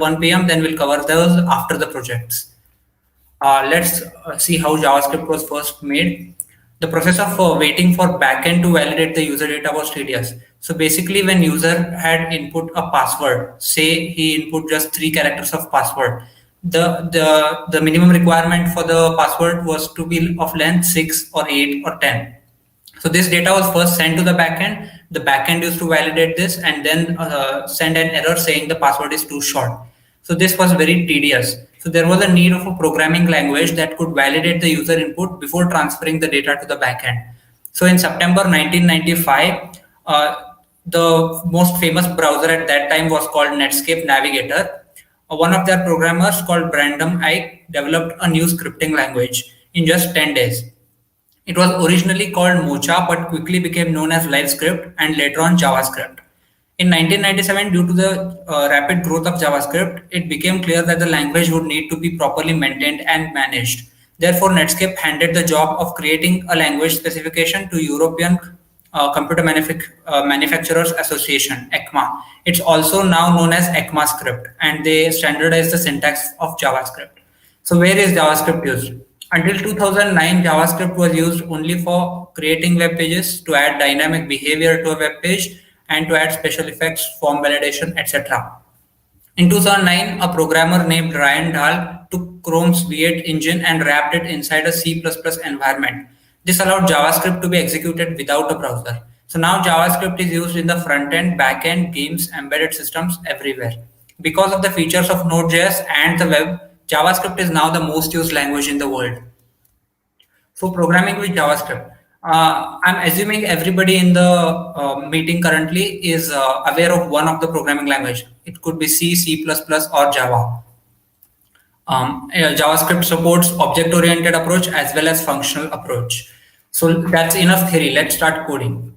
1 p.m. Then we'll cover those after the projects. Let's see how JavaScript was first made. The process of waiting for backend to validate the user data was tedious. So basically, when user had input a password, say he input just 3 characters of password, the minimum requirement for the password was to be of length 6 or 8 or 10. So this data was first sent to the backend. The backend used to validate this and then send an error saying the password is too short. So this was very tedious. So there was a need of a programming language that could validate the user input before transferring the data to the backend. So in September 1995, the most famous browser at that time was called Netscape Navigator. One of their programmers called Brandon Ike developed a new scripting language in just 10 days. It was originally called Mocha, but quickly became known as LiveScript and later on JavaScript. In 1997, due to the rapid growth of JavaScript, it became clear that the language would need to be properly maintained and managed. Therefore, Netscape handed the job of creating a language specification to European Computer Manufacturers Association, ECMA. It's also now known as ECMAScript, and they standardize the syntax of JavaScript. So where is JavaScript used? Until 2009, JavaScript was used only for creating web pages, to add dynamic behavior to a web page, and to add special effects, form validation, etc. In 2009, a programmer named Ryan Dahl took Chrome's V8 engine and wrapped it inside a C++ environment. This allowed JavaScript to be executed without a browser. So now JavaScript is used in the front end, back end, games, embedded systems, everywhere. Because of the features of Node.js and the web, JavaScript is now the most used language in the world. So programming with JavaScript. I'm assuming everybody in the meeting currently is aware of one of the programming language. It could be C, C++, or Java. JavaScript supports object-oriented approach as well as functional approach. So that's enough theory. Let's start coding.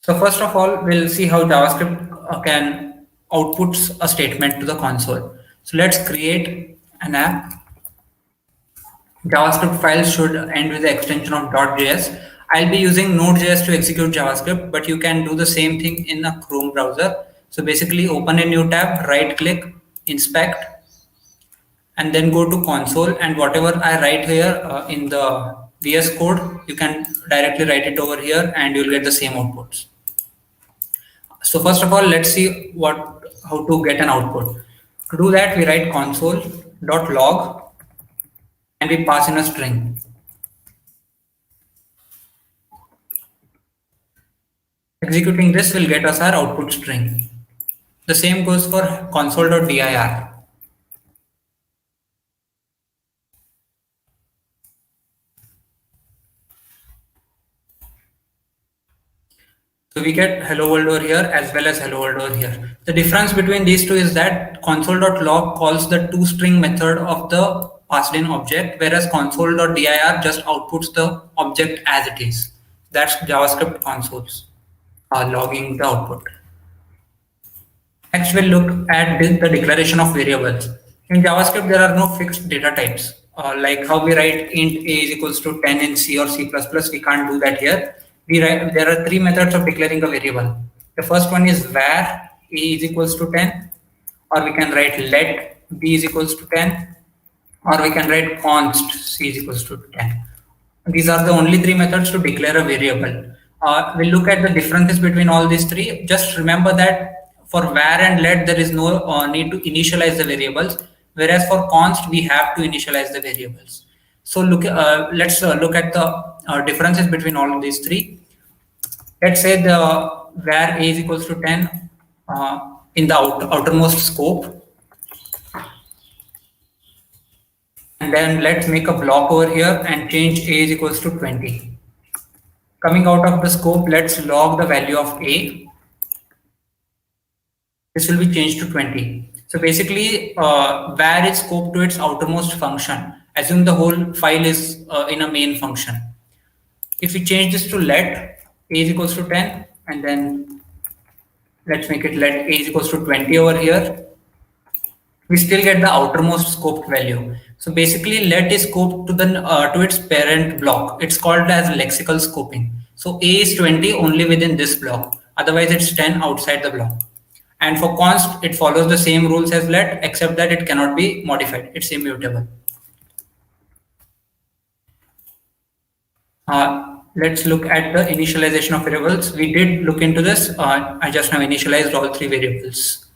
So first of all, we'll see how JavaScript can outputs a statement to the console. So let's create an app. JavaScript files should end with the extension of .js. I'll be using Node.js to execute JavaScript, but you can do the same thing in a Chrome browser. So basically open a new tab, right click, inspect, and then go to console, and whatever I write here in the VS Code, you can directly write it over here and you'll get the same outputs. So first of all, let's see how to get an output. To do that, we write console.log and we pass in a string. Executing this will get us our output string. The same goes for console.dir. So we get hello world over here as well as hello world over here. The difference between these two is that console.log calls the toString method of the passed in object, whereas console.dir just outputs the object as it is. That's JavaScript consoles logging the output. Next, we'll look at the declaration of variables. In JavaScript, there are no fixed data types. Like how we write int a is equals to 10 in C or C++, we can't do that here. There are 3 methods of declaring a variable. The first one is var a is equals to 10, or we can write let b is equals to 10, or we can write const c is equals to 10. These are the only 3 methods to declare a variable. We'll look at the differences between all these 3. Just remember that for var and let, there is no need to initialize the variables, whereas for const, we have to initialize the variables. So let's look at the differences between all of these 3. Let's say the var a is equals to 10 in the outermost scope. And then let's make a block over here and change a is equals to 20. Coming out of the scope, let's log the value of a. This will be changed to 20. So basically, var is scoped to its outermost function. Assume the whole file is in a main function. If we change this to let a is equals to 10, and then let's make it let a is equals to 20 over here, we still get the outermost scoped value. So basically, let is scoped to to its parent block. It's called as lexical scoping. So a is 20 only within this block. Otherwise, it's 10 outside the block. And for const, it follows the same rules as let, except that it cannot be modified. It's immutable. Let's look at the initialization of variables. We did look into this. I just now initialized all three variables.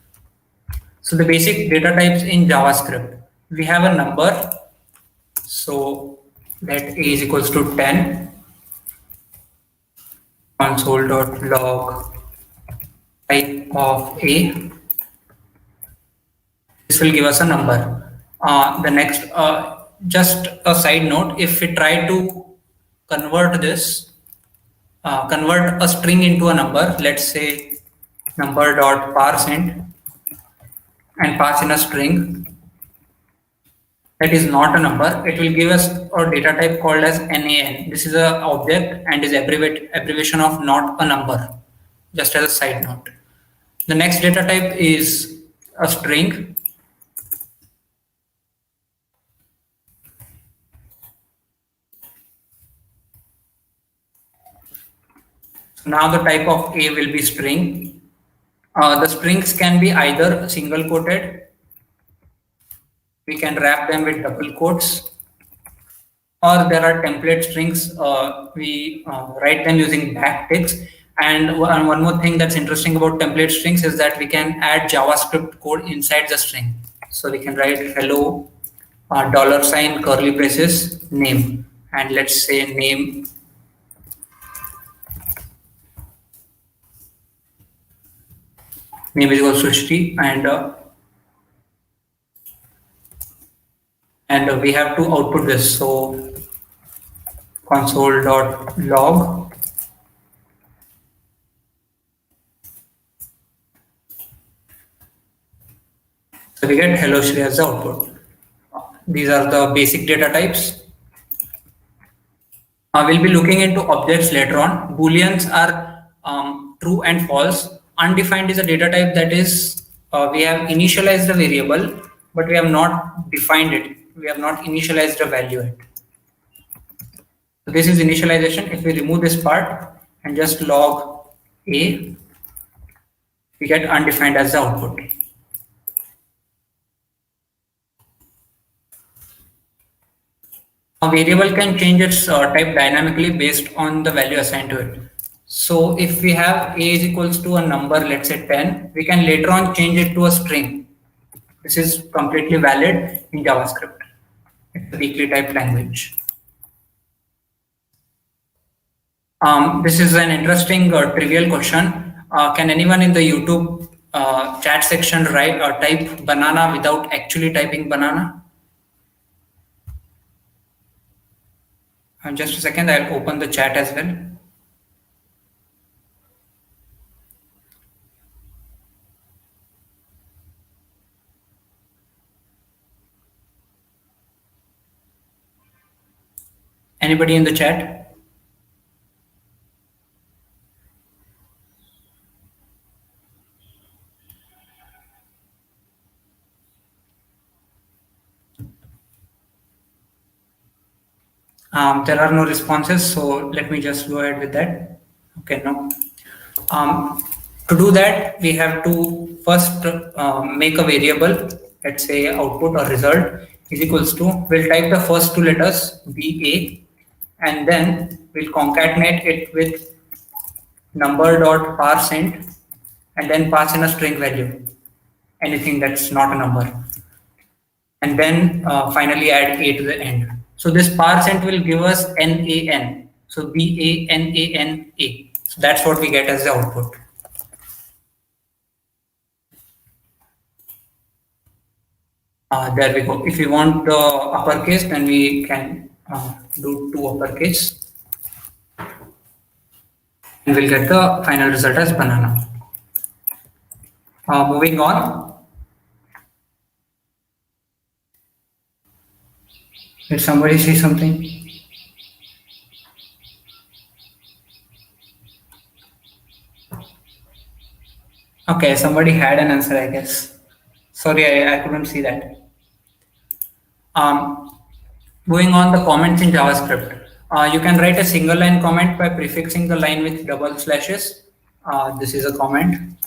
So the basic data types in JavaScript, we have a number. So let a is equals to 10. Console.log type of a. This will give us a number. The next, just a side note, if we try to convert this, convert a string into a number, let's say number.parseInt, and pass in a string that is not a number, it will give us a data type called as NaN. This is an object and is abbreviation of not a number, just as a side note. The next data type is a string. So now the type of A will be string. The strings can be either single quoted, we can wrap them with double quotes, or there are template strings, we write them using backticks. And one more thing that's interesting about template strings is that we can add JavaScript code inside the string. So we can write hello, $, curly braces, name, and let's say name is equals to Srishti, and we have to output this. So console.log so we get hello Shri as the output. These are the basic data types. We'll be looking into objects later on. Booleans are true and false. Undefined is a data type that is we have initialized a variable, but we have not defined it. We have not initialized a value yet. So this is initialization. If we remove this part and just log a, we get undefined as the output. A variable can change its type dynamically based on the value assigned to it. So if we have a is equals to a number, let's say 10, we can later on change it to a string. This is completely valid in JavaScript. It's a weakly typed language. This is an interesting trivial question. Can anyone in the YouTube chat section write or type banana without actually typing banana? Just a second, I'll open the chat as well. Anybody in the chat? There are no responses, so let me just go ahead with that. Okay, no. To do that, we have to first make a variable, let's say output or result is equals to, we'll type the first two letters BA, and then we'll concatenate it with number.parseInt, and then pass in a string value, anything that's not a number, and then finally add a to the end. So this parseInt will give us NaN, so BANANA. So that's what we get as the output. There we go. If we want the uppercase, then we can do 2 uppercase. And we'll get the final result as banana. Moving on. Did somebody say something? Okay, somebody had an answer, I guess. Sorry, I couldn't see that. Moving on, the comments in JavaScript. You can write a single line comment by prefixing the line with double slashes. This is a comment.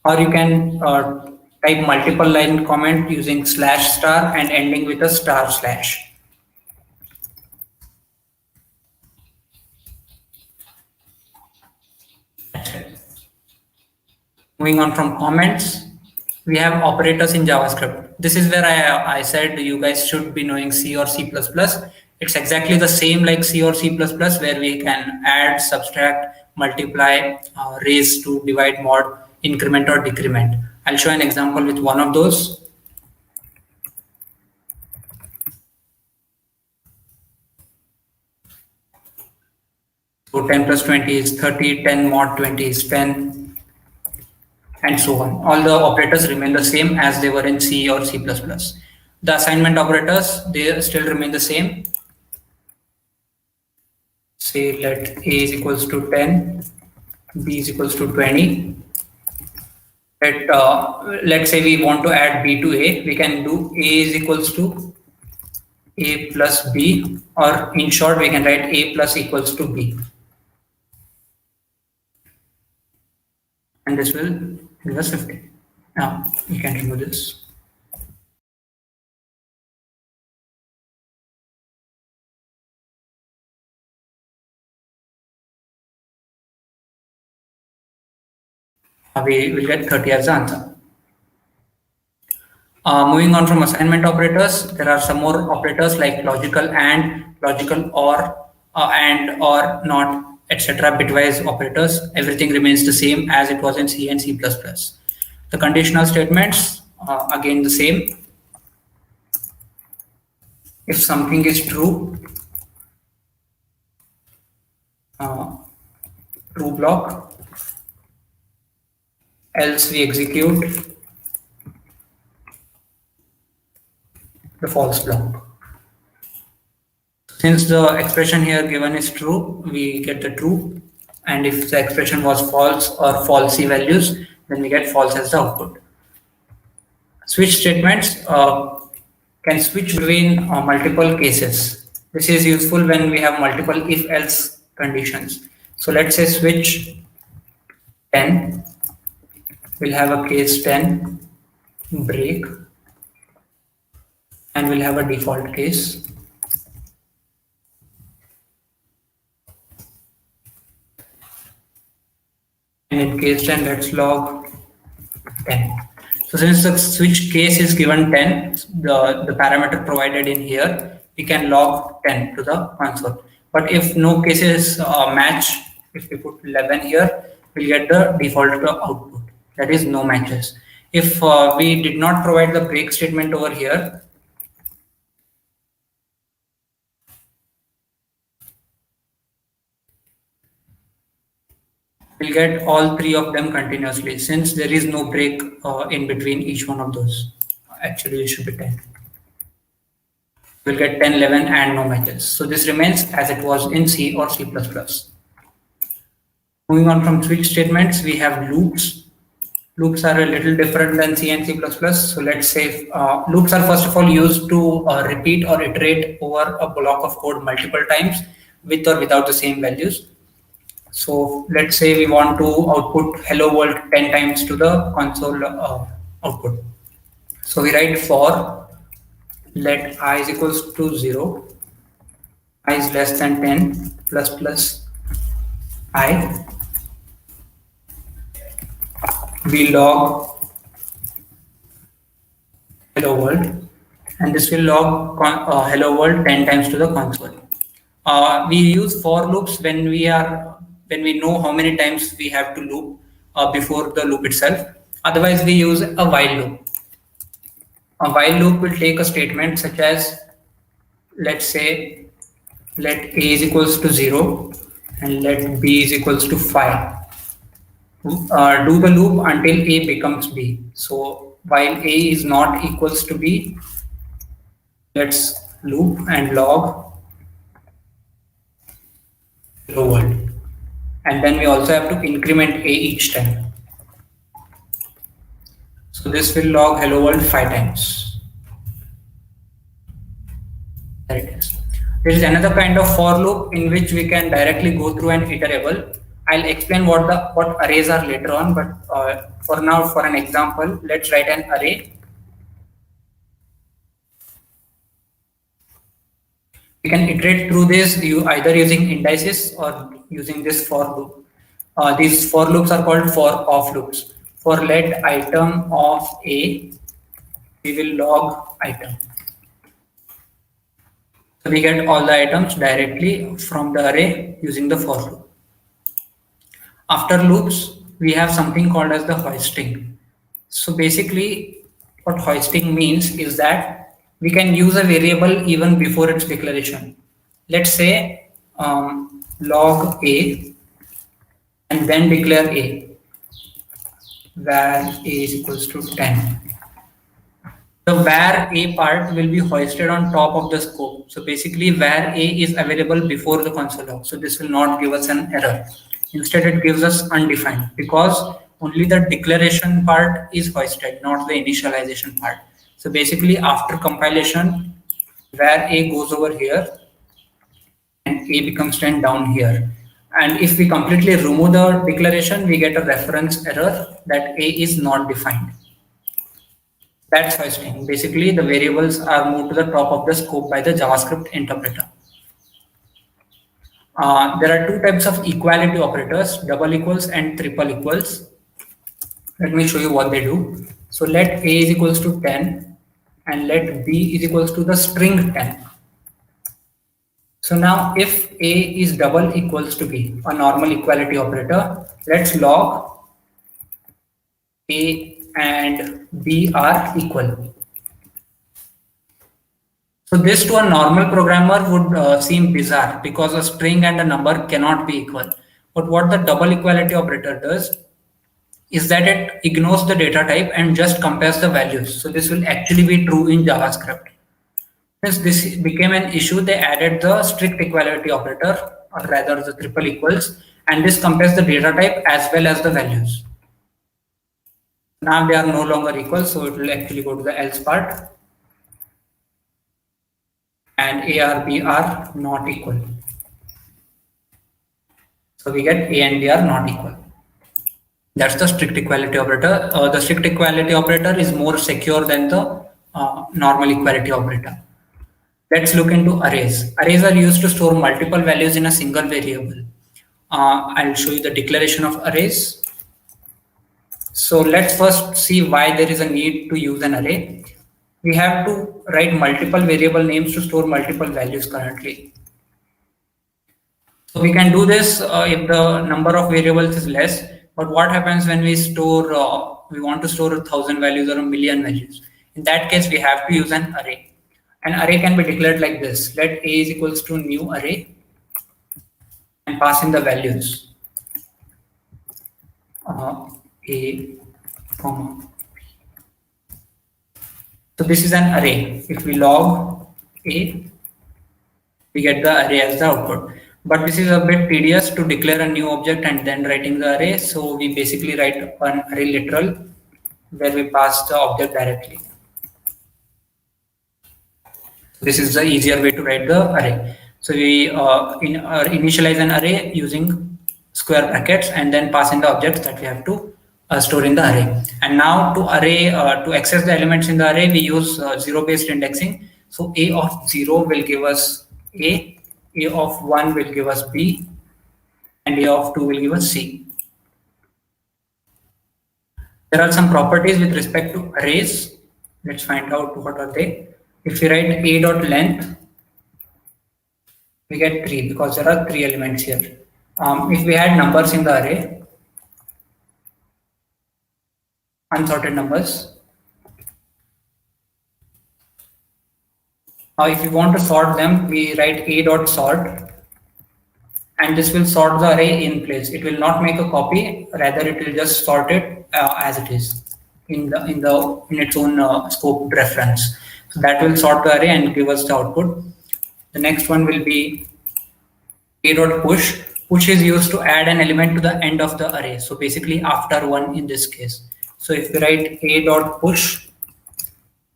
or you can type multiple line comment using slash star and ending with a star slash. Moving on from comments, we have operators in JavaScript. This is where I said you guys should be knowing C or C++. It's exactly the same like C or C++, where we can add, subtract, multiply, raise to divide, mod, increment or decrement. I'll show an example with one of those. So 10 plus 20 is 30, 10 mod 20 is 10, and so on. All the operators remain the same as they were in C or C++. The assignment operators, they still remain the same. Say let A is equals to 10, B is equals to 20. Let's say we want to add B to A, we can do A is equals to A plus B, or in short, we can write A plus equals to B. And this will give us 50. Now we can remove this. We will get 30 as the answer. Moving on from assignment operators, there are some more operators like logical and, logical or, and or not, etc. Bitwise operators. Everything remains the same as it was in C and C++. The conditional statements, again the same. If something is true, true block, else we execute the false block. Since the expression here given is true, we get the true, and if the expression was false or falsy values, then we get false as the output. Switch statements can switch between multiple cases. This is useful when we have multiple if-else conditions. So let's say switch 10, we'll have a case 10 break, and we'll have a default case. And in case 10, let's log 10. So since the switch case is given 10, the parameter provided in here, we can log 10 to the console. But if no cases match, if we put 11 here, we'll get the default output. That is no matches. If we did not provide the break statement over here, we'll get all three of them continuously, since there is no break in between each one of those. Actually, it should be 10. We'll get 10, 11 and no matches. So this remains as it was in C or C++. Moving on from switch statements, we have loops. Loops are a little different than C and C++. So let's say loops are first of all used to repeat or iterate over a block of code multiple times with or without the same values. So let's say we want to output hello world 10 times to the console output. So we write for let I is equals to 0, I is less than 10 plus plus I. We log hello world, and this will log hello world 10 times to the console. We use for loops when we know how many times we have to loop before the loop itself. Otherwise, we use a while loop. A while loop will take a statement such as, let's say, let A is equals to 0 and let B is equals to 5. Do the loop until A becomes B. So while A is not equals to B, let's loop and log hello world. And then we also have to increment A each time. So this will log hello world 5 times. There it is. There is another kind of for loop in which we can directly go through an iterable. I'll explain what arrays are later on, but for now, for an example, let's write an array. We can iterate through this either using indices or using this for loop. These for loops are called for of loops. For let item of A, we will log item. So we get all the items directly from the array using the for loop. After loops, we have something called as the hoisting. So basically, what hoisting means is that we can use a variable even before its declaration. Let's say log A and then declare A, where A is equals to 10. The where A part will be hoisted on top of the scope. So basically where A is available before the console log. So this will not give us an error. Instead it gives us undefined because only the declaration part is hoisted, not the initialization part. So basically after compilation, where A goes over here and A becomes 10 down here. And if we completely remove the declaration, we get a reference error that A is not defined. That's hoisting. Basically, the variables are moved to the top of the scope by the JavaScript interpreter. There are two types of equality operators, double equals and triple equals. Let me show you what they do. So let A is equals to 10 and let B is equals to the string 10. So now if A is double equals to B, a normal equality operator, let's log A and B are equal. So this to a normal programmer would seem bizarre because a string and a number cannot be equal. But what the double equality operator does is that it ignores the data type and just compares the values. So this will actually be true in JavaScript. Since this became an issue, they added the strict equality operator, or rather the triple equals, and this compares the data type as well as the values. Now they are no longer equal, so it will actually go to the else part. And A or B are not equal. So we get A and B are not equal. That's the strict equality operator. The strict equality operator is more secure than the normal equality operator. Let's look into arrays. Arrays are used to store multiple values in a single variable. I'll show you the declaration of arrays. So let's first see why there is a need to use an array. We have to write multiple variable names to store multiple values currently. So we can do this if the number of variables is less, but what happens when we store, we want to store 1,000 values or 1,000,000 values? In that case, we have to use an array. An array can be declared like this. Let A is equals to new array and pass in the values. A, comma. So this is an array. If we log A, we get the array as the output. But this is a bit tedious to declare a new object and then writing the array. So we basically write an array literal where we pass the object directly. This is the easier way to write the array. So we initialize an array using square brackets and then pass in the objects that we have to store in the array. And now to access the elements in the array, we use zero-based indexing. So A of 0 will give us A of 1 will give us B, and A of 2 will give us C. There are some properties with respect to arrays. Let's find out what are they. If we write A.length, we get 3 because there are 3 elements here. If we had numbers in the array, unsorted numbers, if you want to sort them, we write A.sort, and this will sort the array in place. It will not make a copy, rather it will just sort it as it is in its own scope reference. So that will sort the array and give us the output. The next one will be A.push. Push is used to add an element to the end of the array. So basically after 1 in this case. So if we write A.push,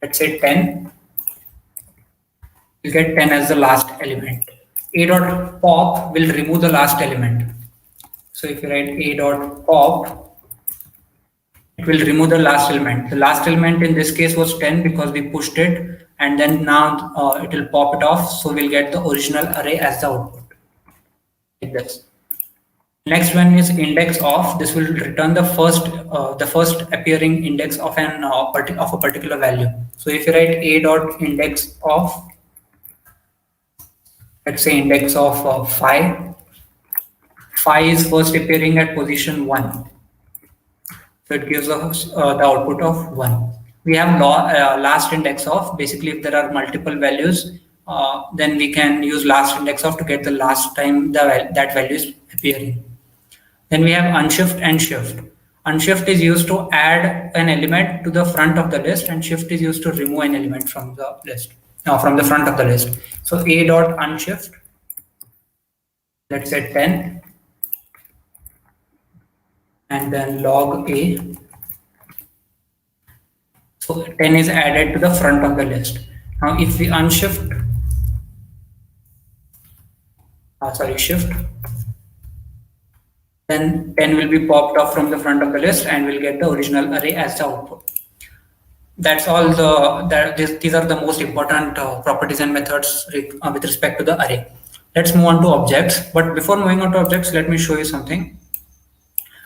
let's say 10, we'll get 10 as the last element. A.pop will remove the last element. So if you write a dot pop, it will remove the last element. The last element in this case was 10 because we pushed it, and then now it will pop it off. So we'll get the original array as the output, like this. Next one is index of. This will return the first appearing index of of a particular value. So if you write a dot index of, let's say index of 5, 5 is first appearing at position 1. So it gives us the output of 1. We have last index of. Basically, if there are multiple values, then we can use last index of to get the last time that value is appearing. Then we have unshift and shift. Unshift is used to add an element to the front of the list, and shift is used to remove an element from the list, from the front of the list. So a dot unshift, let's say 10, and then log a. So 10 is added to the front of the list. Now if we unshift, shift, then 10 will be popped off from the front of the list and we'll get the original array as the output. That's all. These are the most important properties and methods with respect to the array. Let's move on to objects. But before moving on to objects, let me show you something.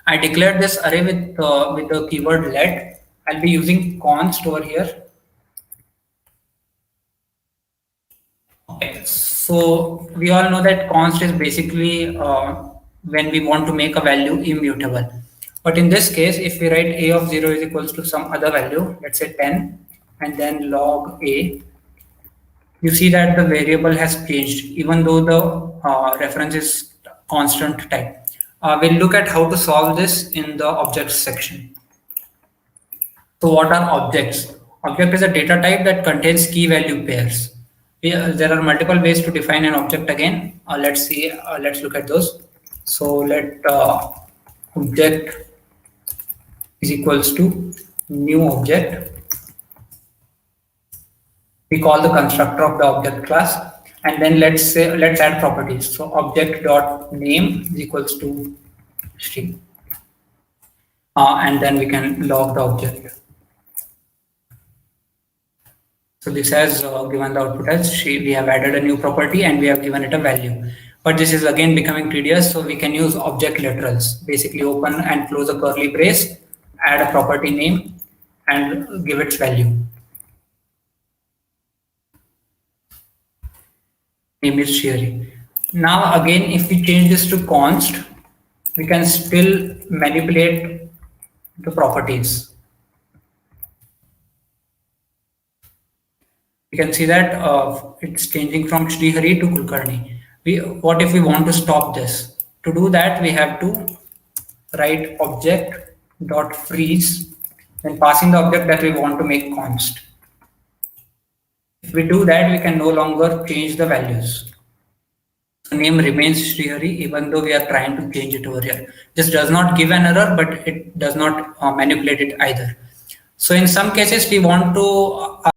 I declared this array with the keyword let. I'll be using const over here. Okay, so we all know that const is basically when we want to make a value immutable. But in this case, if we write a of 0 is equals to some other value, let's say 10, and then log a, you see that the variable has changed, even though the reference is constant type. We'll look at how to solve this in the objects section. So what are objects? Object is a data type that contains key value pairs. There are multiple ways to define an object again. Let's look at those. So let object is equals to new object. We call the constructor of the object class, and then let's add properties. So object dot name is equals to string, and then we can log the object. So this has given the output as we have added a new property and we have given it a value. But this is again becoming tedious, so we can use object literals. Basically open and close a curly brace, add a property name, and give its value. Name is Sherry. Now again, if we change this to const, we can still manipulate the properties. You can see that it's changing from Srihari to Kulkarni. What if we want to stop this? To do that, we have to write object dot freeze, then passing the object that we want to make const. If we do that, we can no longer change the values. The name remains Srihari even though we are trying to change it over here. This does not give an error, but it does not manipulate it either. So in some cases, we want to